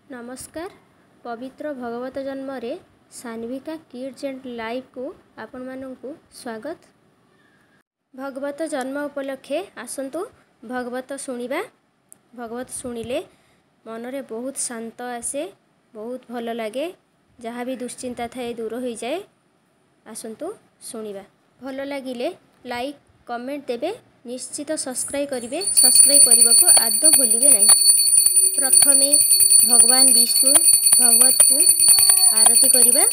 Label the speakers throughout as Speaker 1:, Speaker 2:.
Speaker 1: नमस्कार। पवित्र भगवत जन्म रे सान्विका किड्स एंड लाइव को आपण मानू स्वागत। भगवत जन्म उपलक्षे आसंतु भगवत शुणिबा। भगवत शुणिले मनरे बहुत शांत आसे, बहुत भल लगे, जहाँ भी दुश्चिंता थाए दूर हो जाए। आसंतु शुणिबा। भल लगिले लाइक कमेंट देबे, निश्चित सब्सक्राइब करिवे। सब्सक्राइब करने को आदौ भूलिबे नहीं। प्रथमे भगवान विष्णु भगवत को आरती करिबा।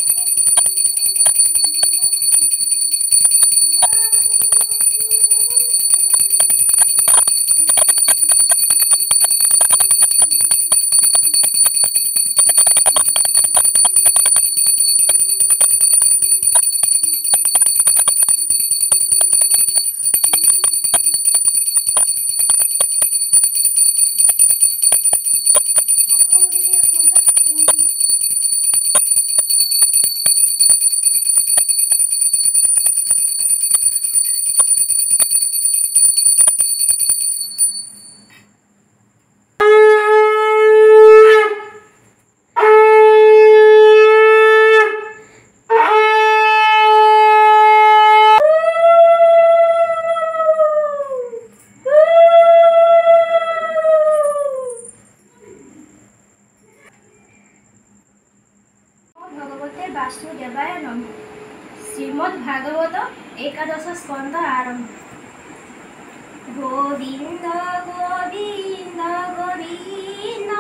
Speaker 1: भगवते वासुदेवाय नमः। श्रीमद् भागवत एकादश स्कंध आरंभ। गोविंद गोविंद गोविंद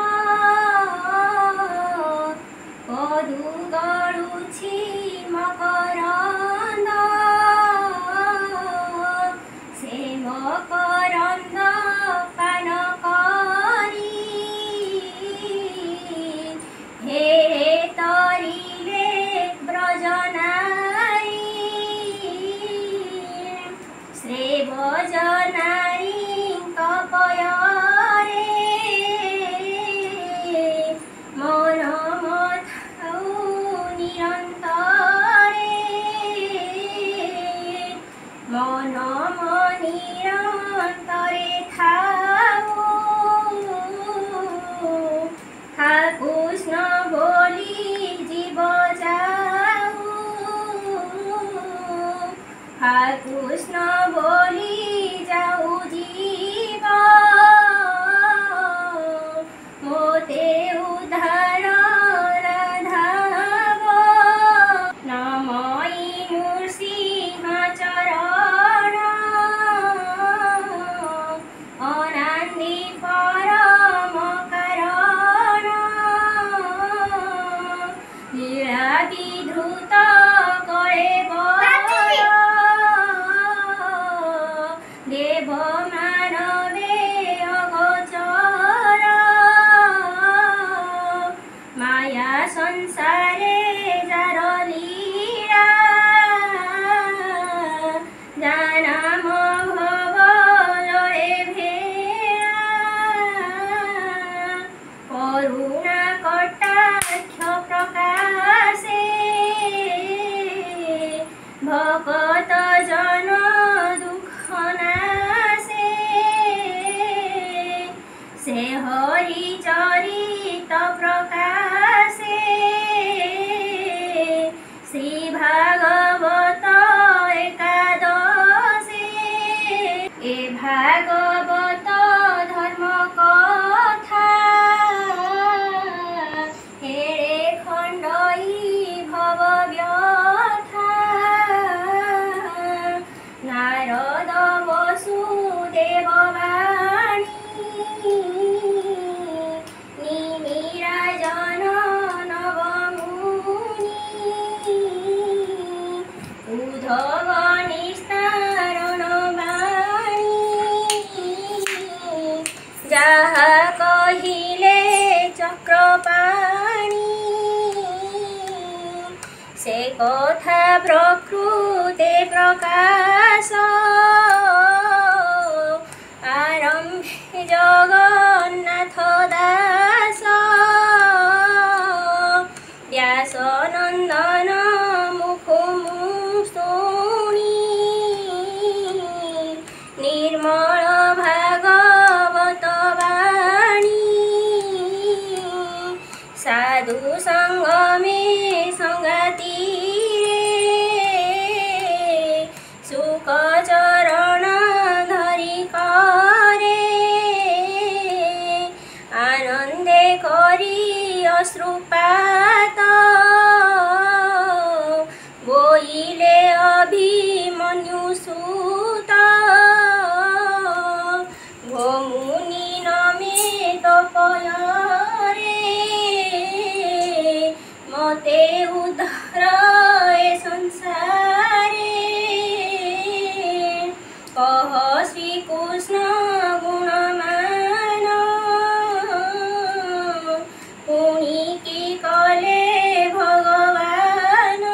Speaker 1: पदु गळुछि मकरंद से मकरंद पान करी हे तरिले ब्रजनारी श्रेव जनारी कपयरे मन मथौ निरन्तरे मन निरन्तरे थाऊ हा कृष्ण बोली जीव जाऊ हा कृष्ण बोली जाऊ जीव मोते उद्धार राधाव नमई नृसिंह चरण अनादि परम कारण लीला विधृत करे देव मानवे अगोचर माया संसारे जार लीला जानाम भव लये भेला करुणा कटाक्ष प्रकाशे भगत जन दुख नाशे से हरि चरित प्रकाशे श्री भागवत एकादशे ए भागवत धर्म कथा हेरे खंडई भव व्यथा नारद वसुदेव वाणी निमिराजन नवमुनि उद्धव निस्तारण वाणी जहा कहिले चक्रपाणी से कथा प्रकृते प्रकाश आरंभे जगन्नाथ दास व्यासनंदन मुखमु शुणी निर्मल भागवत वाणी साधु संगमे संगति सुख चरण धरि करे आनंदे करी अश्रुपात बोइले अभिमन्यु सुत मुनि नमे तपयरे मते उद्धार ए संसारे कह श्री कृष्ण गुणमान पुनि की कले भगवान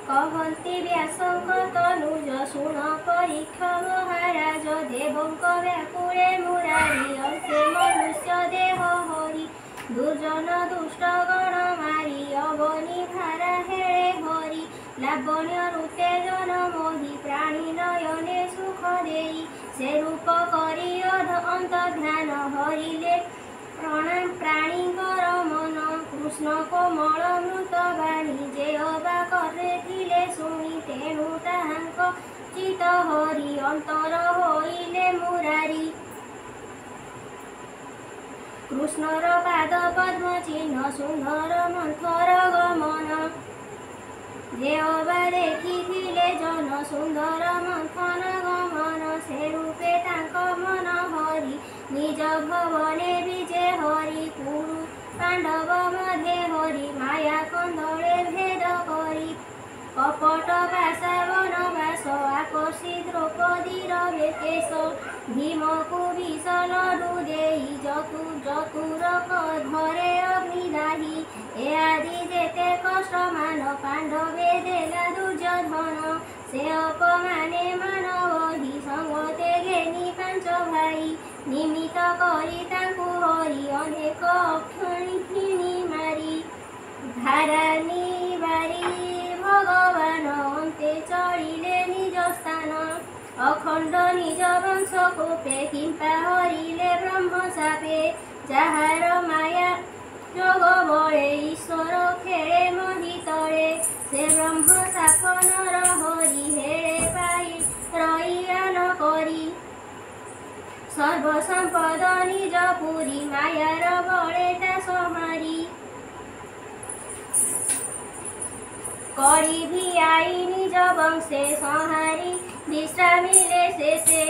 Speaker 1: कहन्ति व्यासंक तनुज शुण परीक्षा महाराज देवंक व्याकुले मुरारी अंशे मनुष्य देह हरि दुर्जन दुष्ट गण मारी अवनी भारा हेळे हरि लावण्य रुतेजन मोहि प्राणी नयने सुख देई से रूप करी अध अंत ध्यान हरिले प्रणाम प्राणीकर मन कृष्ण कोमल मृत बाणी जे अबा करे थिले शुणी तेणु ताहांक चित हरि अंतर होइले मुरारी कृष्णर पाद पद्म चिन्ह सुंदर मंथर गमन जे अबा देखिथिले जन सुंदर मंथन गमन से रूपे तांक मन हरि निज भवने विजे हरि पुरु पांडव मध्ये हरि माया कंदळे भेद करी कपट भाषा वनवास आकर्षि द्रौपदीर बेकेश भीमकु विष लडु देई जतुर घरे अग्निदाही ए आदि जेते कष्ट मान पांडवे देला दुर्योधन से अपमाने मानवही संगते घेनी पांच भाई निमित्त करी तांकु हरि अनेक अक्षणी मारी धारानी बारी भगवान अन्ते चलिले निज स्थान अखंड निज वंश कोपे किंपा हरिले ब्रह्म शापे जाहार माया जोग बळे ईश्वर खेळे मही तळे से ब्रह्म शाप नर हरि हेळे पाई रईयान करी सर्व संपद निज पुरी मायार बळे ता संहारी करी भियाई निज वंशे संहारी विश्रामिले शेषे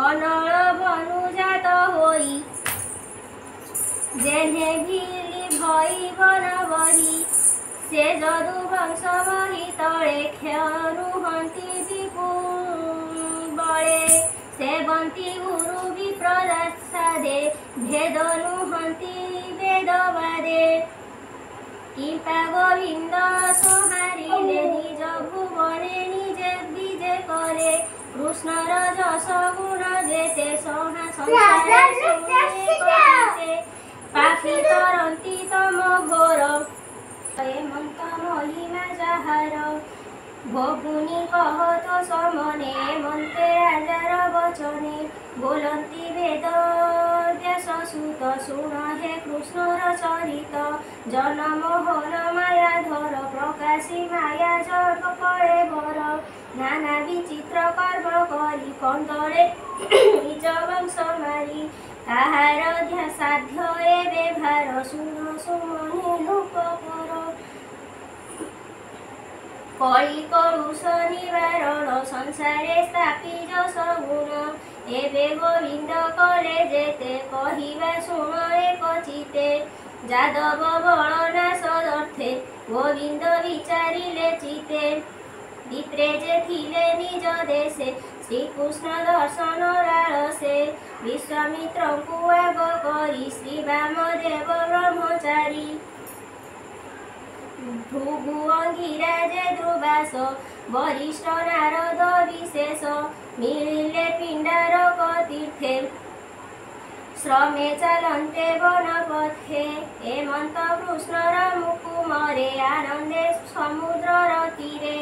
Speaker 1: अनल बनुजात होई जेने भिली भई बनवरी से जदु वंश मही तळे क्षरुहन्ति विपुल बळे सेवन्ति गुरु विप्रसादे भेदनुहन्ति वेदवादे किंपा गोविंद संहारिले निज भुवने निजे विजे करे कृष्णर जस गुण जेते संसारे शुणे पापी तरन्ति तम घोर हेमंत महिमा जाहार भगुनी कहत समने मन्ते राजार वचने बोलन्ति वेद व्यास सुत शुण हे कृष्णर चरित जन्म हर मायाधर प्रकाशी माया जप करे बर नाना विचित्र कर्म करी कंदळे निज वंश मारी काहार साध्य एबे भार शुण सुमने लोक कर कଳି कलुष निवारण संसारे स्थापी जस गुण एबे गोविंद कले जेते कहिबा शुण एक चिते जादव बल नाश अर्थे गोविंद विचारिले चिते विप्रे जे थिले निज देशे श्रीकृष्ण दर्शन लालसे विश्वामित्रंकु आग करी श्री वामदेव ब्रह्मचारी भृगु अंगिराजे द्रुवास वरिष्ठ नारद विशेष मिलिले पिंडारक तीर्थे श्रमे चलन्ते वनपथे हेमंत कृष्णर मुकुमरे आनंदे समुद्रर तीरे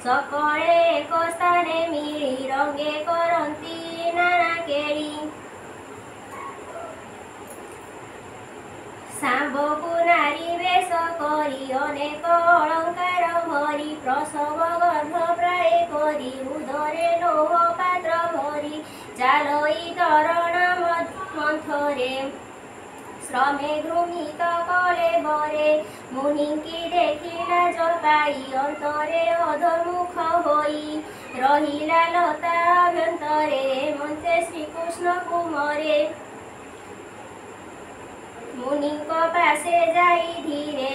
Speaker 1: सकळे एक स्थाने मिली रंगे करन्ति नाना केळी ଶାମ୍ବକୁ ନାରୀ ବେଶ କରି ଅନେକ ଅଳଙ୍କାର ଭରି ପ୍ରସବ ଗର୍ଭ ପ୍ରାୟ କରି ଉଦରେ ଲୌହ ପାତ୍ର ଭରି ଚାଲଇ ତରଣ ମନ୍ଥରେ ଶ୍ରମେ ଘୃଣିତ କଲେ ବରେ ମୁନିଙ୍କି ଦେଖିଲା ଜପାଇ ଅନ୍ତରେ ଅଧମୁଖ ହୋଇ ରହିଲା ଲତା ଅଭ୍ୟନ୍ତରେ ମନ୍ତେ ଶ୍ରୀକୃଷ୍ଣ କୁମରେ ମୁନିଙ୍କ ପାଶେ ଯାଇ ଧୀରେ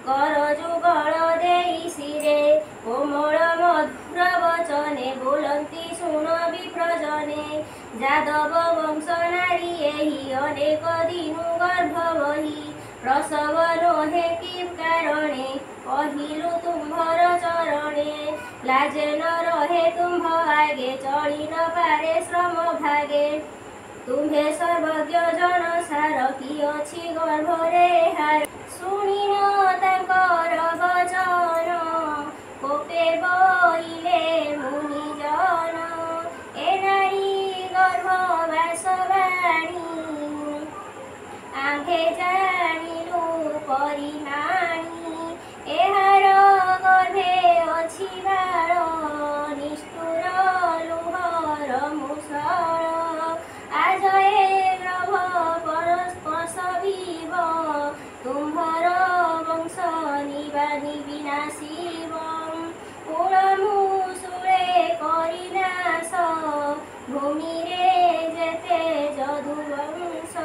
Speaker 1: କର ଯୁଗଳ ଦେଇ ଶିରେ କୋମଳ ମଧୁର ବଚନେ ବୋଲନ୍ତି ଶୁଣ ବିପ୍ରଜନେ ଯାଦବ ବଂଶ ନାରୀ ଏହି ଅନେକ ଦିନୁ ଗର୍ଭ ବହି ପ୍ରସବ ନୋହେ କି କାରଣେ କହିଲୁ ତୁମ୍ଭର ଚରଣେ ଲାଜେ ନ ରହେ ତୁମ୍ଭ ଆଗେ ଚଳି ନ ପାରେ ଶ୍ରମ ଭାଗେ ତୁମ୍ଭେ ସର୍ବଜ୍ଞ ଜନ ସାର କି ଅଛି ଗର୍ଭରେ ହାର ଶୁଣିନ ତାଙ୍କର ବଚନ କୋପେ ବୋଇଲେ ମୁନିଜନ ଏ ନାରୀ ଗର୍ଭବାସ ବାଣୀ ଆମ୍ଭେ ଜାଣିଲୁ ପରିମାଣୀ ଏହାର ଗର୍ଭେ ଅଛି ବାଳ ନିଷ୍ଠୁର ଲୁହର ମୁଷଳ ଆଜ ଏ ଗ୍ରଭ ପରସ୍ପଶବିବ ତୁମ୍ଭର ବଂଶ ବିନାଶିବ କୁଳମୂଷୁଳେ କରିନାଶ ଭୂମିରେ ଯେତେ ଯଦୁବଂଶ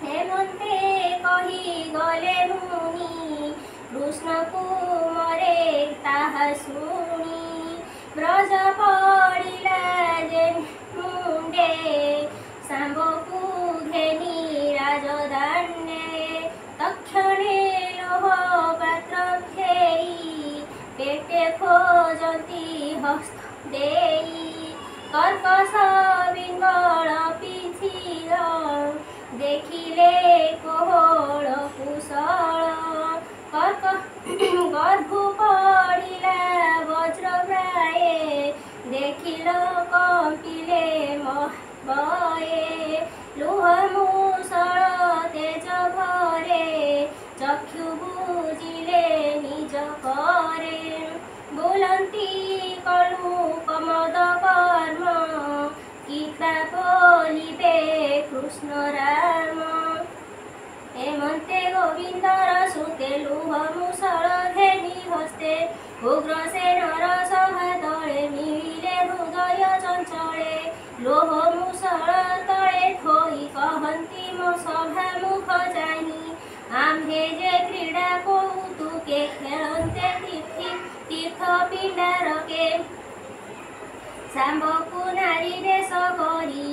Speaker 1: ହେମନ୍ତେ କହି ଗଲେ ମୁନି କୃଷ୍ଣକୁ ମରେ ତାହା ଶୁଣି ବ୍ରଜ ପଡ଼ିଲା ଯେ ମୁଣ୍ଡେ ଶାମ୍ବକୁ ଘେନି ରାଜଦାଣ୍ଡେ ତକ୍ଷଣେ ଲୋହ ପାତ୍ର ଖେଇ ପେଟେ ଖୋଜନ୍ତି ହସ୍ତ ଦେଇ କର୍କଶ ବିଙ୍ଗଳ ପିଥିଳ ଦେଖିଲେ କୋହଳ କୁଶଳ ଗର୍ଭୁ ପଡ଼ିଲା ବଜ୍ର ପ୍ରାୟେ ଦେଖିଲ କମ୍ପିଲେ ବଏ ଲୁହ ମୁଷଳ ତେଜ ଭରେ ଚକ୍ଷୁ ବୁଜିଲେ ନିଜ ପରେ ବୁଲନ୍ତି କଲୁ କମଦ କର୍ମ ଗୀତା ବୋଲିବେ କୃଷ୍ଣ ରାମ ହେମନ୍ତେ ଗୋବିନ୍ଦର ସୁତେ ଲୁହ ମୁଷଳ ଘେନି ହସ୍ତେ ଉଗ୍ରସେନର ସଭା ତଳେ ମିଳିଲେ ହୃଦୟ ଚଞ୍ଚଳେ ଲୋହ ମୁଷଳ ତଳେ ଥୋଇ କହନ୍ତି ମୋ ସଭା ମୁଖ ଚାହିଁ ଆମ୍ଭେ ଯେ କ୍ରୀଡ଼ା କୌତୁକେ ଖେଳନ୍ତେ ତୀର୍ଥ ପିଣ୍ଡାରକେ ଶାମ୍ବକୁ ନାରୀ ବେଶ କରି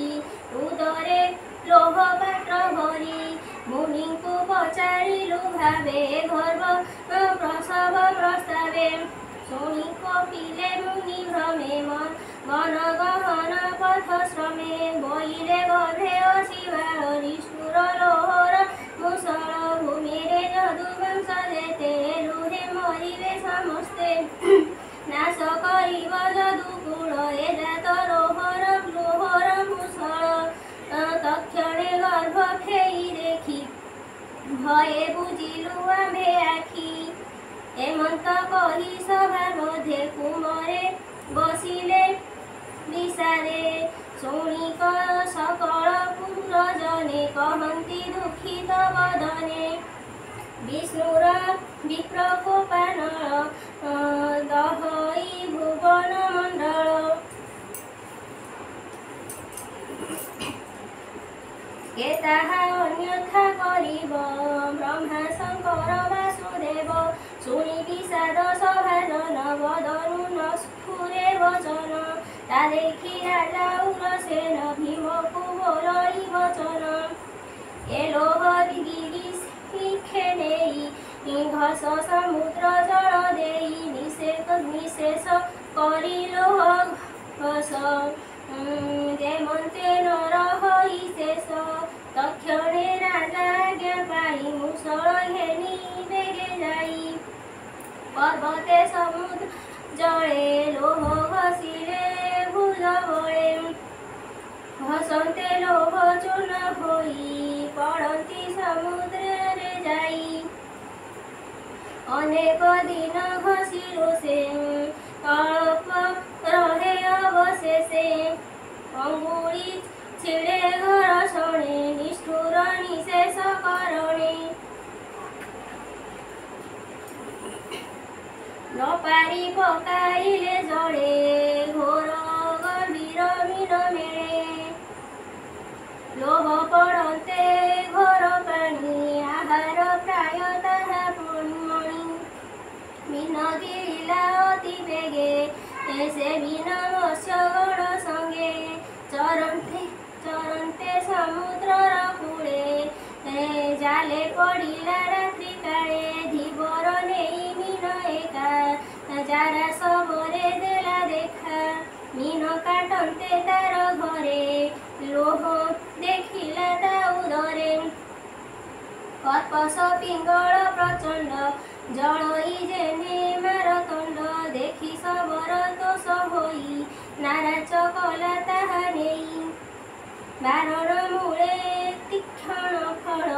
Speaker 1: ଉଦରେ ଲୋହ ପାତ୍ର ଭରି ମୁନିଙ୍କୁ ପଚାରିଲୁ ଭାବେ ଗର୍ଭ ପ୍ରସବ ପ୍ରସ୍ତାବେ ଶୁଣି କପିଲେ ମୁନି ଭ୍ରମେ ମନ ଗହନ ପଥ ଶ୍ରମେ ବଇଲେ ଗର୍ଭେ ଅଛି ବାଳ ନିଷ୍ଠୁର ଲୋହର ମୁଷଳ ଭୂମିରେ ଯଦୁବଂଶ ଯେତେ ଲୁହେ ମରିବେ ସମସ୍ତେ ନାଶ କରିବ ଯଦୁକୁଳ ଏ ଜାତ ଲୋହର ମୁଷଳ ତକ୍ଷଣେ ଗର୍ଭ ଖେଇ ଦେଖି ଭয়ে ବୁଝିଲୁ ଆମ୍ଭେ ଆଖି ହେମନ୍ତ କହି ସଭା ମଧ୍ୟେ କୁମରେ ବସିଲେ ବିଷାଦେ ଶୁଣି ସକଳ ପୁରଜନେ କହନ୍ତି ଦୁଃଖିତ ବଦନେ ବିଷ୍ଣୁର ବିପ୍ରକୋପାନଳ ଦହଇ ଭୁବନ ମଣ୍ଡଳ କେ ତାହା ଅନ୍ୟଥା କରିବ ବ୍ରହ୍ମା ଶଙ୍କର ବାସୁଦେବ ଶୁଣି ବିଷାଦ ସଭାଜନ ବଦନୁ ନ ସ୍ଫୁରେ ବଚନ ତା ଦେଖି ରାଜା ଉଗ୍ରସେନ ଭୀମକୁ ବୋଲଇ ବଚନ ଏ ଲୋହ ଗିରି ଶିଖେ ନେଇ ଘସ ସମୁଦ୍ର ଜଳ ଦେଇ ନିଶେଷ କରି ଲୋହ ଘସ ଯେମନ୍ତେ ନର ହୋଇ ଶେଷ ତକ୍ଷଣେ ରାଜା ଆଜ୍ଞା ପାଇ ମୁଷଳ ଘେନି ବେଗେ ଯାଇ ପର୍ବତେ ସମୁଦ୍ର ଜଳେ ଲୋହ ଘଷିଲେ ଭୁଜ ବଳେ हसन्ते लोह चूर्ण होई पड़ती समुद्र जाई अनेक दिन घसिलु से अल्प रहे अवशेषे अंगुली छिड़े घर शणे निष्ठुर निशेष करणे न पारी पकाइले जड़े घोर गंभीर मीन मेले लोभ पड़ते घोर पानी आहार प्राय ताहा मणि मीन गिरिला अति बेगे से मीन मत्स्यगण संगे चरन्ते समुद्रर कूले जाले पड़िला रात्रि काले धीवर नेई मीन एका जारा सबरे देला देखा मीन काटन्ते तार घरे लोह देखिला ता उदरे कर्पस पिंगल प्रचंड जलई जेने मारतंड देखि सबर दोष होई नाराज कला ताहा नेई बारण मूले तीक्षण फल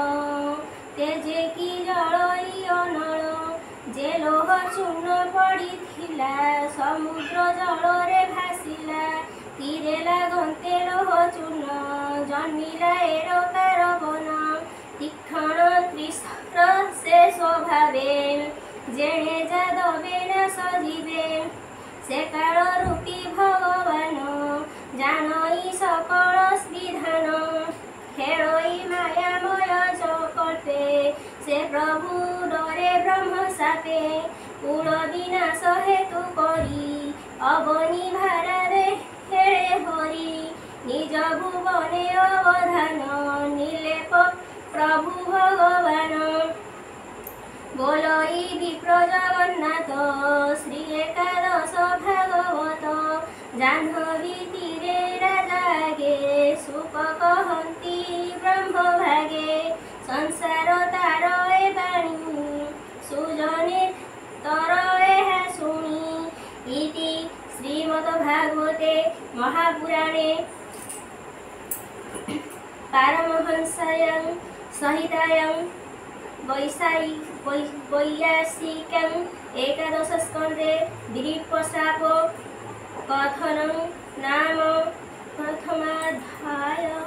Speaker 1: तेजे कि जलई अनल जे लोह चूर्ण पड़िथिला समुद्र जलरे भासिला तीरे लागन्ते लोह चूर्ण जन्मिला एरकार बन तीक्षण त्रिस्र से स्वभावे जेणे जादवे न सजीवे से काल रूपी भगवान जानई सकल विधान खेलई मायामय चकटे से प्रभु डरे ब्रह्म सापे कूल विनाश हेतु करी अवनी भारे हेळे हरि निज भुवने अवधान निर्लेप प्रभु भगवान बोलई विप्र जगन्नाथ श्री एकादश भागवत जाह्नवी तीरे राजागे सुख कहन्ति ब्रह्म भागे संसार तार ए बाणी सुजने तर एहा शुणी इति श्रीमद्भागवते महापुराणे पारमहंस्यां संहितायां वैयासिक्यां एकादशस्कन्धे दिलीपशाप कथनं नाम प्रथमाध्यायः।